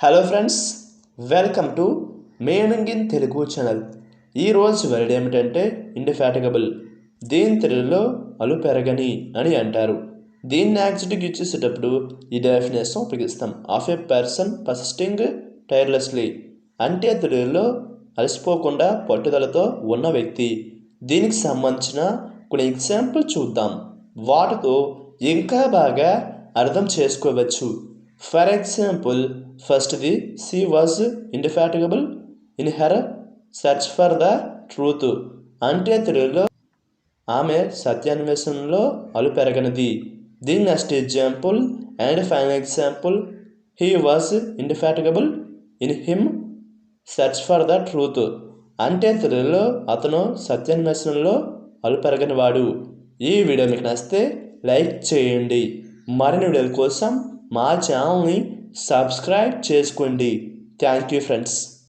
Hello friends, welcome to meaning in Telugu channel. ఈరోజు word ఏమిటంటే ఇండిఫాటిగబుల్. దీని తెలుగులో అలుపెరగని అని అంటారు. దీన్ని యాక్సిటీకి ఇచ్చేసేటప్పుడు ఈ డెఫినేషన్ ఉపయోగిస్తాం. Of A person persisting tirelessly, అంటే తెలుగులో అలసిపోకుండా పట్టుదలతో ఉన్న వ్యక్తి. దీనికి సంబంధించిన కొన్ని ఎగ్జాంపుల్ చూద్దాం. వాటితో ఇంకా బాగా అర్థం చేసుకోవచ్చు. ఫర్ ఎగ్జాంపుల్, ఫస్ట్ది, she was indefatigable in her search for the truth, అంటే తెలుగులో ఆమె సత్యాన్వేషణలో అలుపెరగనిది. దీని next example and final example, he was indefatigable in him search for the truth, అంటే తెలుగులో అతను సత్యాన్వేషణలో అలుపెరగని వాడు. ఈ వీడియో మీకు నచ్చితే లైక్ చేయండి. మరిన్ని వీడియోల కోసం మా ఛానల్ని సబ్స్క్రైబ్ చేసుకోండి. Thank you friends.